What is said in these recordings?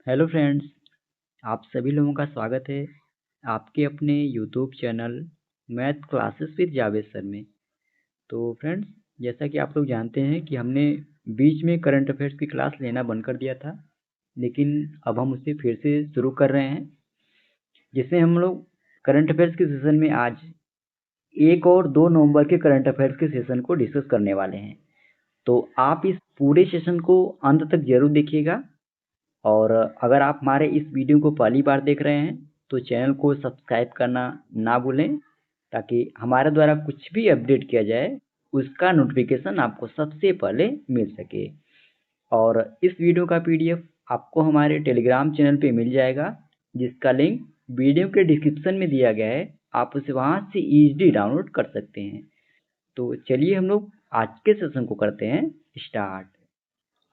Hello friends, आप सभी लोगों का स्वागत है आपके अपने YouTube channel math classes with Javed sir में। तो फ्रेंड्स, जैसा कि आप लोग जानते हैं कि हमने बीच में करंट अफेयर्स की क्लास लेना बंद कर दिया था, लेकिन अब हम उसे फिर से शुरू कर रहे हैं, जिसमें हम लोग करंट अफेयर्स के सेशन में आज 1 और 2 नवंबर के करंट अफेयर्स के सेशन को डिस्कस करने वाले हैं। तो आप इस पूरे सेशन को अंत तक जरूर देखिएगा। और अगर आप हमारे इस वीडियो को पहली बार देख रहे हैं तो चैनल को सब्सक्राइब करना ना भूलें, ताकि हमारे द्वारा कुछ भी अपडेट किया जाए उसका नोटिफिकेशन आपको सबसे पहले मिल सके। और इस वीडियो का पीडीएफ आपको हमारे टेलीग्राम चैनल पे मिल जाएगा, जिसका लिंक वीडियो के डिस्क्रिप्शन में दिया गया है। आप उसे वहाँ से इजीली डाउनलोड कर सकते हैं। तो चलिए हम लोग आज के सेशन को करते हैं स्टार्ट।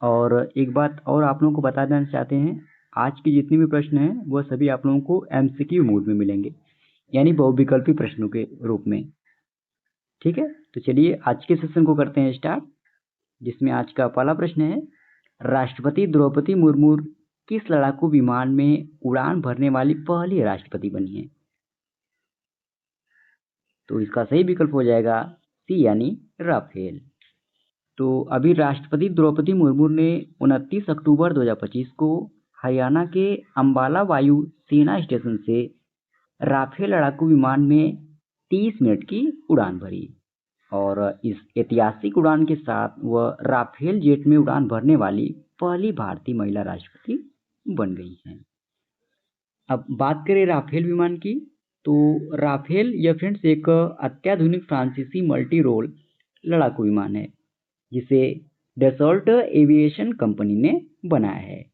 और एक बात और आप लोगों को बता देना चाहते हैं, आज के जितने भी प्रश्न हैं वह सभी आप लोगों को एमसीक्यू मोड में मिलेंगे, यानी बहुविकल्पी प्रश्नों के रूप में। ठीक है, तो चलिए आज के सेशन को करते हैं स्टार्ट, जिसमें आज का पहला प्रश्न है, राष्ट्रपति द्रौपदी मुर्मू किस लड़ाकू विमान में उड़ान भरने वाली पहली राष्ट्रपति बनी है? तो इसका सही विकल्प हो जाएगा सी, यानी राफेल। तो अभी राष्ट्रपति द्रौपदी मुर्मू ने 29 अक्टूबर 2025 को हरियाणा के अंबाला वायु सेना स्टेशन से राफेल लड़ाकू विमान में 30 मिनट की उड़ान भरी, और इस ऐतिहासिक उड़ान के साथ वह राफेल जेट में उड़ान भरने वाली पहली भारतीय महिला राष्ट्रपति बन गई हैं। अब बात करें राफेल विमान की, तो राफेल यह फ्रेंड्स एक अत्याधुनिक फ्रांसीसी मल्टी रोल लड़ाकू विमान है, जिसे डसॉल्ट एविएशन कंपनी ने बनाया है।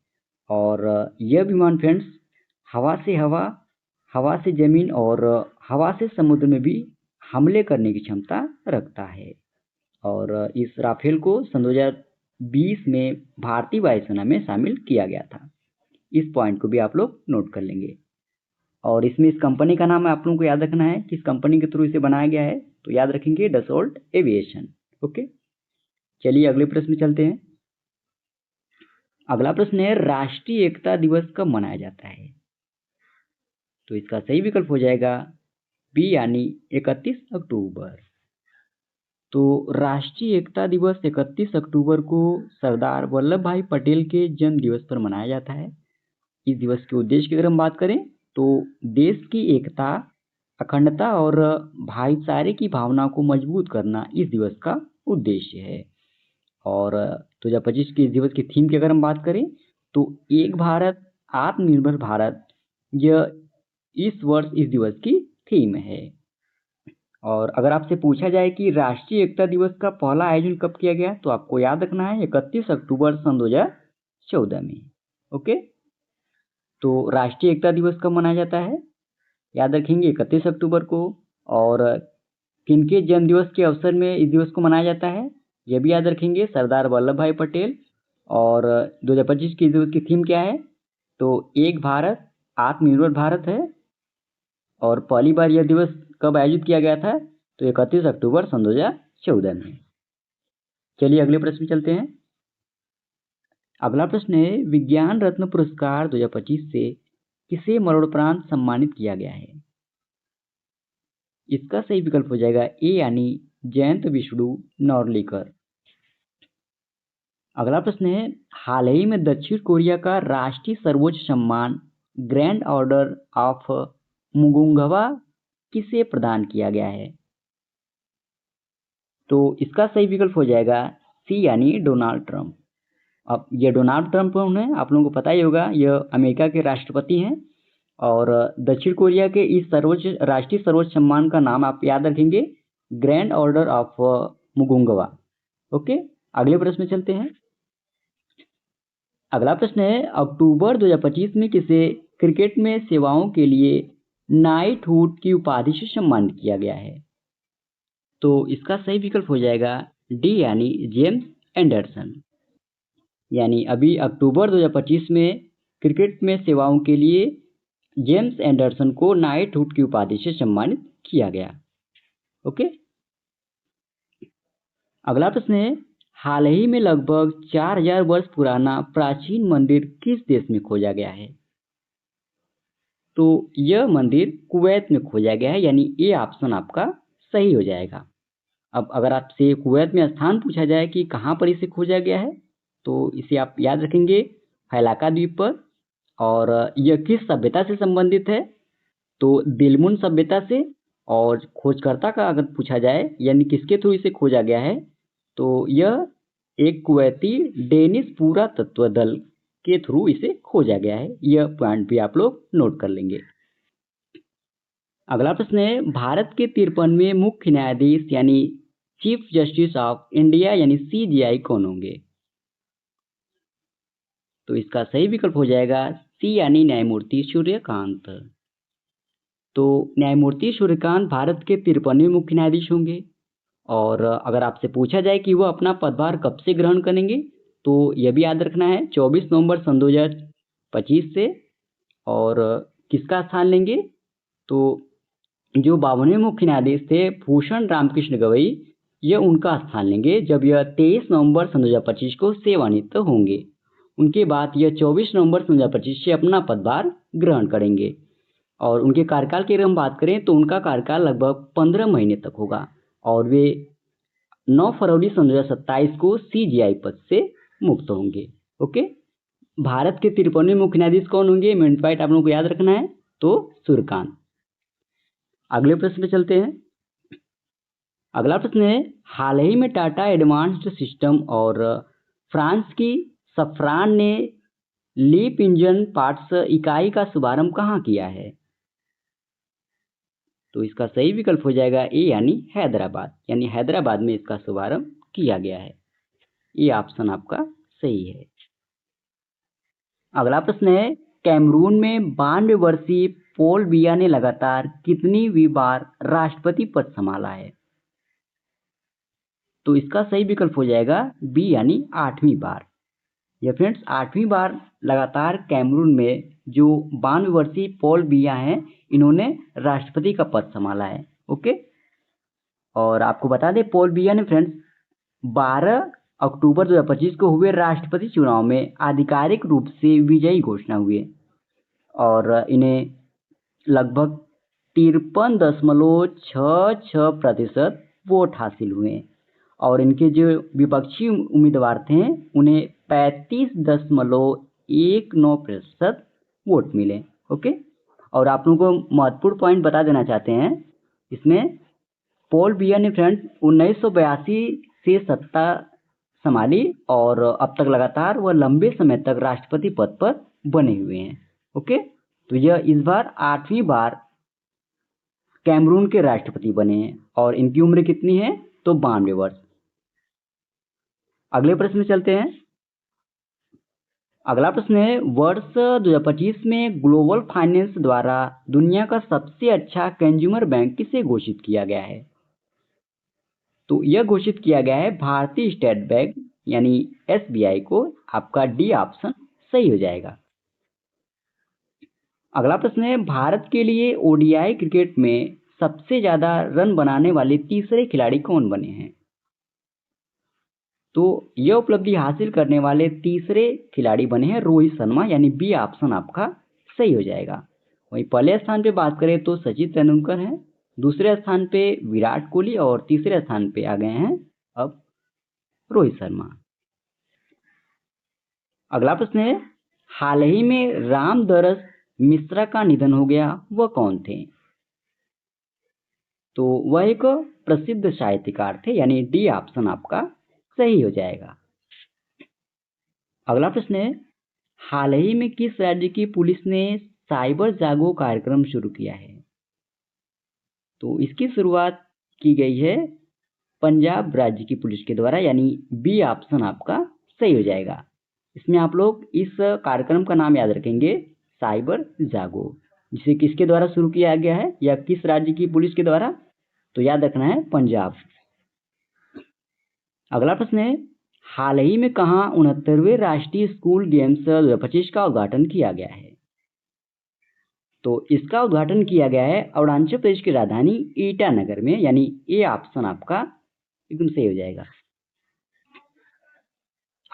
और यह विमान फ्रेंड्स हवा से हवा, हवा से जमीन और हवा से समुद्र में भी हमले करने की क्षमता रखता है। और इस राफेल को सन 2020 में भारतीय वायुसेना में शामिल किया गया था। इस पॉइंट को भी आप लोग नोट कर लेंगे। और इसमें इस कंपनी का नाम आप लोगों को याद रखना है, किस कंपनी के थ्रू इसे बनाया गया है, तो याद रखेंगे डसॉल्ट एविएशन। ओके, चलिए अगले प्रश्न में चलते हैं। अगला प्रश्न है, राष्ट्रीय एकता दिवस कब मनाया जाता है? तो इसका सही विकल्प हो जाएगा बी, यानी 31 अक्टूबर। तो राष्ट्रीय एकता दिवस 31 अक्टूबर को सरदार वल्लभ भाई पटेल के जन्म दिवस पर मनाया जाता है। इस दिवस के उद्देश्य की अगर हम बात करें तो देश की एकता, अखंडता और भाईचारे की भावना को मजबूत करना इस दिवस का उद्देश्य है। और 2025 के इस दिवस की थीम की अगर हम बात करें तो एक भारत आत्मनिर्भर भारत, यह इस वर्ष इस दिवस की थीम है। और अगर आपसे पूछा जाए कि राष्ट्रीय एकता दिवस का पहला आयोजन कब किया गया, तो आपको याद रखना है 31 अक्टूबर सन 2014 में। ओके, तो राष्ट्रीय एकता दिवस कब मनाया जाता है? याद रखेंगे 31 अक्टूबर को। और किनके जन्म दिवस के अवसर में इस दिवस को मनाया जाता है, यह भी याद रखेंगे, सरदार वल्लभ भाई पटेल। और 2025 के दिवस की थीम क्या है, तो एक भारत आत्मनिर्भर भारत है। और पहली बार यह दिवस कब आयोजित किया गया था, तो 31 अक्टूबर सन 2014 में। चलिए अगले प्रश्न में चलते हैं। अगला प्रश्न है, विज्ञान रत्न पुरस्कार 2025 से किसे मरणोपरांत सम्मानित किया गया है? इसका सही विकल्प हो जाएगा ए, यानी जयंत विष्णु नौर्लीकर। अगला प्रश्न है, हाल ही में दक्षिण कोरिया का राष्ट्रीय सर्वोच्च सम्मान ग्रैंड ऑर्डर ऑफ मुगुंगवा किसे प्रदान किया गया है? तो इसका सही विकल्प हो जाएगा सी, यानी डोनाल्ड ट्रंप। अब ये डोनाल्ड ट्रंप कौन है, आप लोगों को पता ही होगा, यह अमेरिका के राष्ट्रपति हैं। और दक्षिण कोरिया के इस राष्ट्रीय सर्वोच्च सम्मान का नाम आप याद रखेंगे, ग्रैंड ऑर्डर ऑफ मुगुंगवा। ओके, अगले प्रश्न में चलते हैं। अगला प्रश्न है, अक्टूबर 2025 में किसे क्रिकेट में सेवाओं के लिए नाइटहुड की उपाधि से सम्मानित किया गया है? तो इसका सही विकल्प हो जाएगा डी, यानी जेम्स एंडरसन। यानी अभी अक्टूबर 2025 में क्रिकेट में सेवाओं के लिए जेम्स एंडरसन को नाइटहुड की उपाधि से सम्मानित किया गया। ओके, अगला प्रश्न है, हाल ही में लगभग 4000 वर्ष पुराना प्राचीन मंदिर किस देश में खोजा गया है? तो यह मंदिर कुवैत में खोजा गया है, यानी ए ऑप्शन आपका सही हो जाएगा। अब अगर आपसे कुवैत में स्थान पूछा जाए कि कहाँ पर इसे खोजा गया है, तो इसे आप याद रखेंगे फैलाका द्वीप पर। और यह किस सभ्यता से संबंधित है? तो दिलमुन सभ्यता से। और खोजकर्ता का अगर पूछा जाए यानी किसके थ्रू इसे खोजा गया है, तो यह एक कुवैती डेनिश पुरातत्व दल के थ्रू इसे खोजा गया है। यह पॉइंट भी आप लोग नोट कर लेंगे। अगला प्रश्न है, भारत के 53वें मुख्य न्यायाधीश यानी चीफ जस्टिस ऑफ इंडिया यानी सीजीआई कौन होंगे? तो इसका सही विकल्प हो जाएगा सी यानी न्यायमूर्ति सूर्यकांत। तो न्यायमूर्ति सूर्यकांत भारत के 53वें मुख्य न्यायाधीश होंगे। और अगर आपसे पूछा जाए कि वो अपना पदभार कब से ग्रहण करेंगे, तो यह भी याद रखना है 24 नवंबर सन 2025 से। और किसका स्थान लेंगे? तो जो 52वें मुख्य न्यायाधीश थे भूषण रामकृष्ण गवई, यह उनका स्थान लेंगे जब यह 23 नवंबर सन 2025 को सेवानिवृत्त होंगे। उनके बाद यह 24 नवंबर सन 2025 से अपना पदभार ग्रहण करेंगे। और उनके कार्यकाल की अगर हम बात करें तो उनका कार्यकाल लगभग 15 महीने तक होगा। और वे 9 फरवरी सन 2027 को सीजीआई पद से मुक्त होंगे। ओके, भारत के 53वें मुख्य न्यायाधीश कौन होंगे? मेन पॉइंट आप लोगों को याद रखना है, तो सूर्यकांत। अगले प्रश्न पे चलते हैं। अगला प्रश्न है, हाल ही में टाटा एडवांस्ड सिस्टम और फ्रांस की सफ्रान ने लीप इंजन पार्ट्स इकाई का शुभारंभ कहाँ किया है? तो इसका सही विकल्प हो जाएगा ए यानी हैदराबाद, यानी हैदराबाद में इसका शुभारंभ किया गया है। ये ऑप्शन आपका सही है। अगला प्रश्न है, कैमरून में 92 वर्षीय पॉल बिया ने लगातार कितनी बार राष्ट्रपति पद संभाला है? तो इसका सही विकल्प हो जाएगा बी यानी 8वीं बार। यह फ्रेंड्स 8वीं बार लगातार कैमरून में जो 92 वर्षीय पॉल बिया हैं, इन्होंने राष्ट्रपति का पद संभाला है। ओके, और आपको बता दें पॉल बिया ने फ्रेंड्स 12 अक्टूबर 2025 को हुए राष्ट्रपति चुनाव में आधिकारिक रूप से विजयी घोषणा हुए। और इन्हें लगभग 53.66% वोट हासिल हुए। और इनके जो विपक्षी उम्मीदवार थे उन्हें 35.19% वोट मिले। ओके, और आप लोगों को महत्वपूर्ण पॉइंट बता देना चाहते हैं इसमें, पॉल बिया ने फ्रेंड्स 1982 से सत्ता संभाली और अब तक लगातार वह लंबे समय तक राष्ट्रपति पद पर बने हुए हैं। ओके, तो यह इस बार 8वीं बार कैमरून के राष्ट्रपति बने हैं। और इनकी उम्र कितनी है? तो 92 वर्ष। अगले प्रश्न में चलते हैं। अगला प्रश्न है, वर्ष 2025 में ग्लोबल फाइनेंस द्वारा दुनिया का सबसे अच्छा कंज्यूमर बैंक किसे घोषित किया गया है? तो यह घोषित किया गया है भारतीय स्टेट बैंक यानी एसबीआई को। आपका डी ऑप्शन सही हो जाएगा। अगला प्रश्न है, भारत के लिए ओडीआई क्रिकेट में सबसे ज्यादा रन बनाने वाले तीसरे खिलाड़ी कौन बने हैं? तो यह उपलब्धि हासिल करने वाले तीसरे खिलाड़ी बने हैं रोहित शर्मा, यानी बी ऑप्शन आपका सही हो जाएगा। वहीं पहले स्थान पे बात करें तो सचिन तेंदुलकर हैं, दूसरे स्थान पे विराट कोहली और तीसरे स्थान पे आ गए हैं अब रोहित शर्मा। अगला प्रश्न है, हाल ही में रामदरस मिश्रा का निधन हो गया, वह कौन थे? तो वह एक प्रसिद्ध साहित्यकार थे, यानी डी ऑप्शन आपका सही हो जाएगा। अगला प्रश्न है, हाल ही में किस राज्य की पुलिस ने साइबर जागो कार्यक्रम शुरू किया है? तो इसकी शुरुआत की गई है पंजाब राज्य की पुलिस के द्वारा, यानी बी ऑप्शन आपका सही हो जाएगा। इसमें आप लोग इस कार्यक्रम का नाम याद रखेंगे साइबर जागो, जिसे किसके द्वारा शुरू किया गया है या किस राज्य की पुलिस के द्वारा? तो याद रखना है पंजाब। अगला प्रश्न है, हाल ही में कहाँ 69वें राष्ट्रीय स्कूल गेम्स 2025 का उद्घाटन किया गया है? तो इसका उद्घाटन किया गया है अरुणाचल प्रदेश की राजधानी ईटानगर में, यानी ए ऑप्शन आपका एकदम सही हो जाएगा।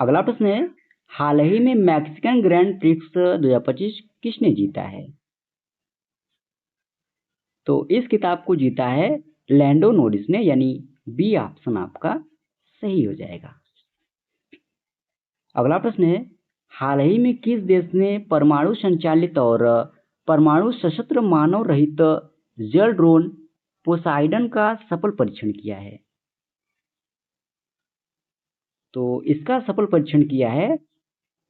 अगला प्रश्न है, हाल ही में मैक्सिकन ग्रैंड प्रिक्स 2025 किसने जीता है? तो इस किताब को जीता है लैंडो नोरिस ने, यानी बी ऑप्शन आपका सही हो जाएगा। अगला प्रश्न है, हाल ही में किस देश ने परमाणु संचालित और परमाणु सशस्त्र मानव रहित जल ड्रोन पोसाइडन का सफल परीक्षण किया है? तो इसका सफल परीक्षण किया है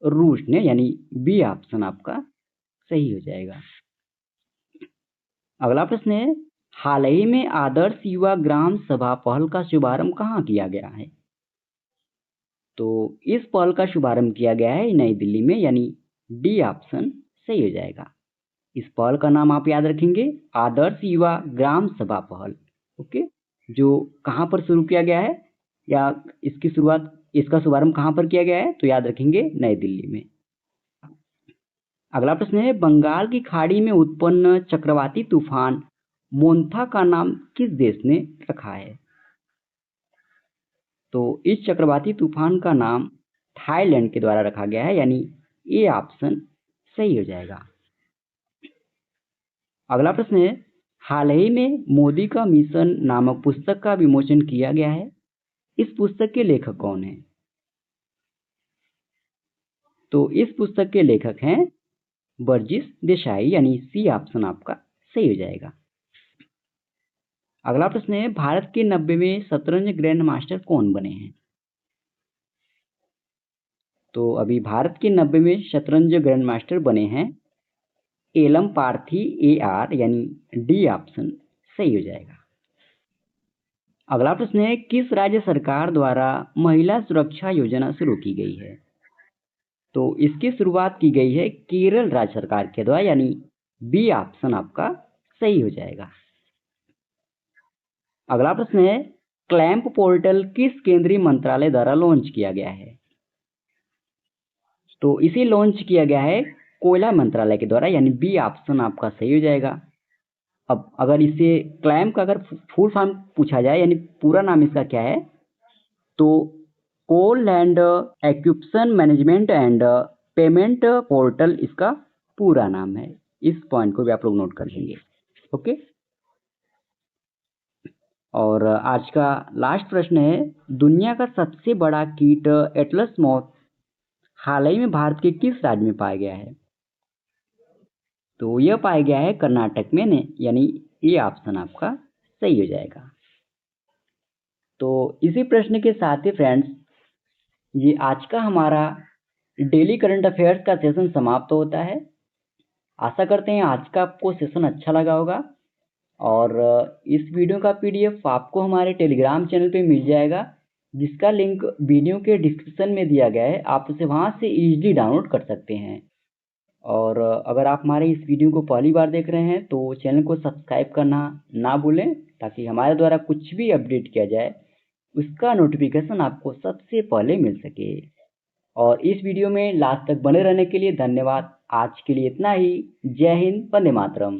रूस ने, यानी बी ऑप्शन आपका सही हो जाएगा। अगला प्रश्न है, हाल ही में आदर्श युवा ग्राम सभा पहल का शुभारंभ कहाँ किया गया है? तो इस पहल का शुभारंभ किया गया है नई दिल्ली में, यानी डी ऑप्शन सही हो जाएगा। इस पहल का नाम आप याद रखेंगे, आदर्श युवा ग्राम सभा पहल। ओके, जो कहाँ पर शुरू किया गया है या इसका शुभारंभ कहाँ पर किया गया है, तो याद रखेंगे नई दिल्ली में। अगला प्रश्न है, बंगाल की खाड़ी में उत्पन्न चक्रवाती तूफान मोन्था का नाम किस देश ने रखा है? तो इस चक्रवाती तूफान का नाम थाईलैंड के द्वारा रखा गया है, यानी ए ऑप्शन सही हो जाएगा। अगला प्रश्न है, हाल ही में मोदी का मिशन नामक पुस्तक का विमोचन किया गया है। इस पुस्तक के लेखक कौन हैं? तो इस पुस्तक के लेखक हैं बर्जिस देसाई, यानी सी ऑप्शन आपका सही हो जाएगा। अगला प्रश्न है, भारत के 90वें शतरंज ग्रैंड मास्टर कौन बने हैं? तो अभी भारत के 90वें शतरंज ग्रैंड मास्टर बने हैं एलम पार्थी ए आर, यानी डी ऑप्शन सही हो जाएगा। अगला प्रश्न है, किस राज्य सरकार द्वारा महिला सुरक्षा योजना शुरू की गई है? तो इसकी शुरुआत की गई है केरल राज्य सरकार के द्वारा, यानी बी ऑप्शन आपका सही हो जाएगा। अगला प्रश्न है, क्लैंप पोर्टल किस केंद्रीय मंत्रालय द्वारा लॉन्च किया गया है? तो इसे लॉन्च किया गया है कोयला मंत्रालय के द्वारा, यानी बी ऑप्शन आपका सही हो जाएगा। अब अगर इसे क्लैंप का अगर फुल फॉर्म पूछा जाए, यानी पूरा नाम इसका क्या है, तो coal land acquisition management and payment portal इसका पूरा नाम है। इस पॉइंट को भी आप लोग नोट कर लेंगे। ओके, और आज का लास्ट प्रश्न है, दुनिया का सबसे बड़ा कीट एटलस मॉथ हाल ही में भारत के किस राज्य में पाया गया है? तो यह पाया गया है कर्नाटक में ने, यानी ये ऑप्शन आपका सही हो जाएगा। तो इसी प्रश्न के साथ ही फ्रेंड्स, ये आज का हमारा डेली करंट अफेयर्स का सेशन समाप्त होता है। आशा करते हैं आज का आपको सेशन अच्छा लगा होगा, और इस वीडियो का पीडीएफ आपको हमारे टेलीग्राम चैनल पे मिल जाएगा, जिसका लिंक वीडियो के डिस्क्रिप्शन में दिया गया है। आप उसे वहां से इजीली डाउनलोड कर सकते हैं। और अगर आप हमारे इस वीडियो को पहली बार देख रहे हैं तो चैनल को सब्सक्राइब करना ना भूलें, ताकि हमारे द्वारा कुछ भी अपडेट किया जाए उसका नोटिफिकेशन आपको सबसे पहले मिल सके। और इस वीडियो में लास्ट तक बने रहने के लिए धन्यवाद। आज के लिए इतना ही। जय हिंद, वंदे मातरम।